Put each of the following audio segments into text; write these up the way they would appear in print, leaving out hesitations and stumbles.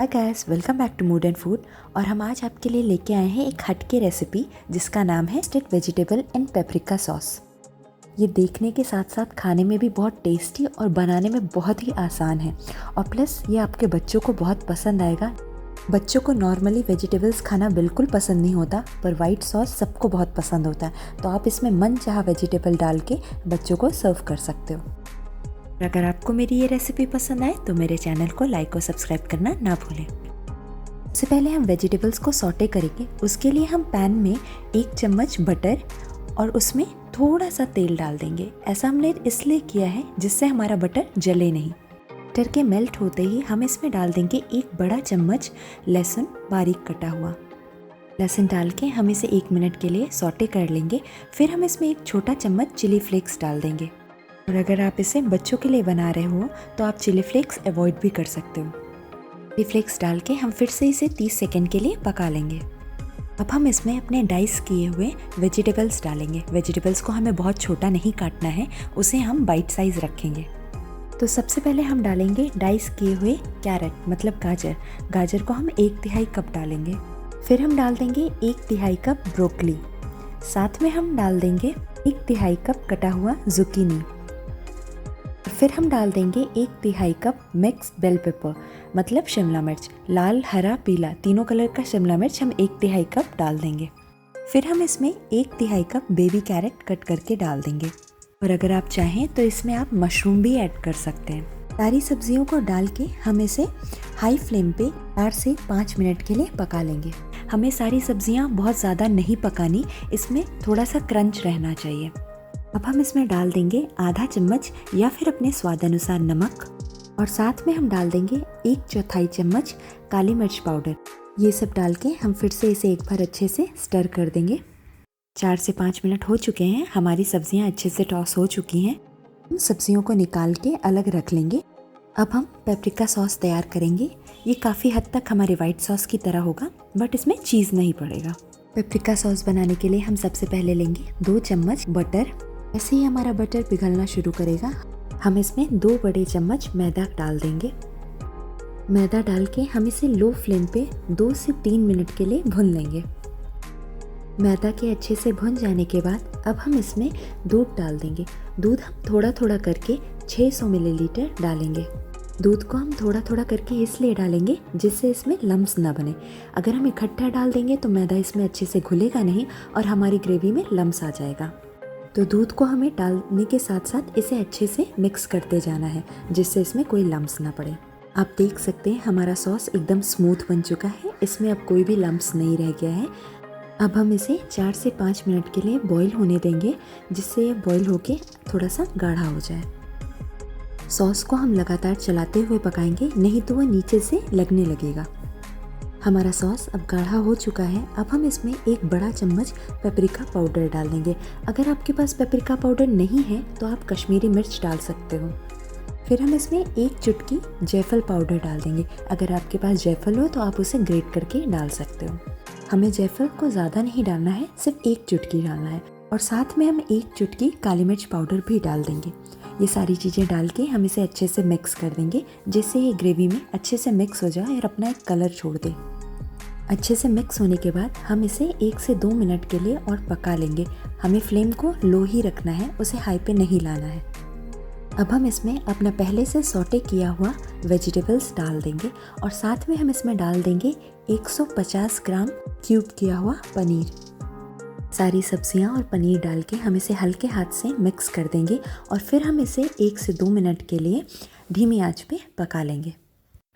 Guys, welcome back to mood and food. और हम आज आपके लिए लेके आए हैं एक हटके रेसिपी जिसका नाम है रोस्टेड वेजिटेबल इन पेपरिका सॉस। ये देखने के साथ साथ खाने में भी बहुत टेस्टी और बनाने में बहुत ही आसान है और प्लस ये आपके बच्चों को बहुत पसंद आएगा। बच्चों को नॉर्मली वेजिटेबल्स खाना बिल्कुल पसंद नहीं होता, पर वाइट सॉस सबको बहुत पसंद होता है, तो आप इसमें मन चाहा वेजिटेबल डाल के बच्चों को सर्व कर सकते हो। अगर आपको मेरी ये रेसिपी पसंद आए तो मेरे चैनल को लाइक और सब्सक्राइब करना ना भूलें। सबसे पहले हम वेजिटेबल्स को सौटे करेंगे। उसके लिए हम पैन में 1 चम्मच बटर और उसमें थोड़ा सा तेल डाल देंगे। ऐसा हमने इसलिए किया है जिससे हमारा बटर जले नहीं। बटर के मेल्ट होते ही हम इसमें डाल देंगे 1 बड़ा चम्मच लहसुन बारीक कटा हुआ। लहसुन डाल के हम इसे 1 मिनट के लिए सौटे कर लेंगे। फिर हम इसमें 1 छोटा चम्मच चिली फ्लेक्स डाल देंगे। और अगर आप इसे बच्चों के लिए बना रहे हो तो आप चिली फ्लेक्स अवॉइड भी कर सकते हो। चिली फ्लेक्स डाल के हम फिर से इसे 30 सेकंड के लिए पका लेंगे। अब हम इसमें अपने डाइस किए हुए वेजिटेबल्स डालेंगे। वेजिटेबल्स को हमें बहुत छोटा नहीं काटना है, उसे हम बाइट साइज रखेंगे। तो सबसे पहले हम डालेंगे डाइस किए हुए कैरट मतलब गाजर को हम 1/3 कप डालेंगे। फिर हम डाल देंगे 1/3 कप ब्रोकली। साथ में हम डाल देंगे 1/3 कप कटा हुआ zucchini। फिर हम डाल देंगे 1/3 कप मिक्स बेल पेपर मतलब शिमला मिर्च, लाल हरा पीला तीनों कलर का शिमला मिर्च हम 1/3 कप डाल देंगे। फिर हम इसमें 1/3 कप बेबी कैरेट कट करके डाल देंगे। और अगर आप चाहें तो इसमें आप मशरूम भी ऐड कर सकते हैं। सारी सब्जियों को डाल के हम इसे हाई फ्लेम पे 4 से 5 मिनट के लिए पका लेंगे। हमें सारी सब्जियां बहुत ज़्यादा नहीं पकानी, इसमें थोड़ा सा क्रंच रहना चाहिए। अब हम इसमें डाल देंगे आधा चम्मच या फिर अपने स्वाद अनुसार नमक और साथ में हम डाल देंगे 1/4 चम्मच काली मिर्च पाउडर। ये सब डाल के हम फिर से इसे एक बार अच्छे से स्टर कर देंगे। 4 से 5 मिनट हो चुके हैं, हमारी सब्जियां अच्छे से टॉस हो चुकी हैं। हम सब्जियों को निकाल के अलग रख लेंगे। अब हम पेपरिका सॉस तैयार करेंगे। ये काफ़ी हद तक हमारे वाइट सॉस की तरह होगा, बट इसमें चीज़ नहीं पड़ेगा। पेपरिका सॉस बनाने के लिए हम सबसे पहले लेंगे 2 चम्मच बटर। ऐसे ही हमारा बटर पिघलना शुरू करेगा, हम इसमें 2 बड़े चम्मच मैदा डाल देंगे। मैदा डाल के हम इसे लो फ्लेम पे 2 से 3 मिनट के लिए भून लेंगे। मैदा के अच्छे से भुन जाने के बाद अब हम इसमें दूध डाल देंगे। दूध हम थोड़ा थोड़ा करके 600 मिलीलीटर डालेंगे। दूध को हम थोड़ा थोड़ा करके इसलिए डालेंगे जिससे इसमें लम्स ना बने। अगर हम इकट्ठा डाल देंगे तो मैदा इसमें अच्छे से घुलेगा नहीं और हमारी ग्रेवी में लम्स आ जाएगा। तो दूध को हमें डालने के साथ साथ इसे अच्छे से मिक्स करते जाना है जिससे इसमें कोई लम्स ना पड़े। आप देख सकते हैं हमारा सॉस एकदम स्मूथ बन चुका है, इसमें अब कोई भी लम्स नहीं रह गया है। अब हम इसे 4 से 5 मिनट के लिए बॉईल होने देंगे जिससे ये बॉईल होके थोड़ा सा गाढ़ा हो जाए। सॉस को हम लगातार चलाते हुए पकाएंगे, नहीं तो वह नीचे से लगने लगेगा। हमारा सॉस अब गाढ़ा हो चुका है। अब हम इसमें 1 बड़ा चम्मच पेपरिका पाउडर डाल देंगे। अगर आपके पास पेपरिका पाउडर नहीं है तो आप कश्मीरी मिर्च डाल सकते हो। फिर हम इसमें 1 चुटकी जायफल पाउडर डाल देंगे। अगर आपके पास जायफल हो तो आप उसे ग्रेट करके डाल सकते हो। हमें जायफल को ज़्यादा नहीं डालना है, सिर्फ 1 चुटकी डालना है। और साथ में हम 1 चुटकी काली मिर्च पाउडर भी डाल देंगे। ये सारी चीज़ें डाल के हम इसे अच्छे से मिक्स कर देंगे जिससे ये ग्रेवी में अच्छे से मिक्स हो जाए और अपना एक कलर छोड़ दे। अच्छे से मिक्स होने के बाद हम इसे 1 से 2 मिनट के लिए और पका लेंगे। हमें फ्लेम को लो ही रखना है, उसे हाई पे नहीं लाना है। अब हम इसमें अपना पहले से सौटे किया हुआ वेजिटेबल्स डाल देंगे और साथ में हम इसमें डाल देंगे 150 ग्राम क्यूब किया हुआ पनीर। सारी सब्जियां और पनीर डाल के हम इसे हल्के हाथ से मिक्स कर देंगे और फिर हम इसे 1 से 2 मिनट के लिए धीमी आंच पे पका लेंगे।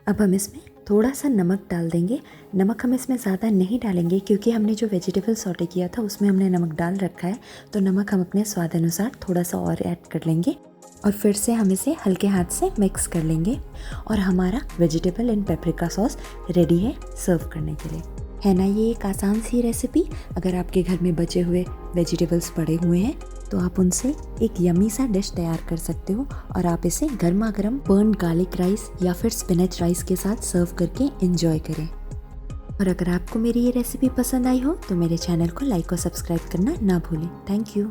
अब हम इसमें थोड़ा सा नमक डाल देंगे। नमक हम इसमें ज़्यादा नहीं डालेंगे क्योंकि हमने जो वेजिटेबल सौटे किया था उसमें हमने नमक डाल रखा है, तो नमक हम अपने स्वाद अनुसार थोड़ा सा और ऐड कर लेंगे और फिर से हम इसे हल्के हाथ से मिक्स कर लेंगे और हमारा vegetable and paprika sauce ready है सर्व करने के लिए। है ना ये एक आसान सी रेसिपी। अगर आपके घर में बचे हुए वेजिटेबल्स पड़े हुए हैं तो आप उनसे एक यम्मी सा डिश तैयार कर सकते हो और आप इसे गर्मा गर्म बर्न गार्लिक राइस या फिर स्पिनच राइस के साथ सर्व करके एंजॉय करें। और अगर आपको मेरी ये रेसिपी पसंद आई हो तो मेरे चैनल को लाइक और सब्सक्राइब करना ना भूलें। Thank you.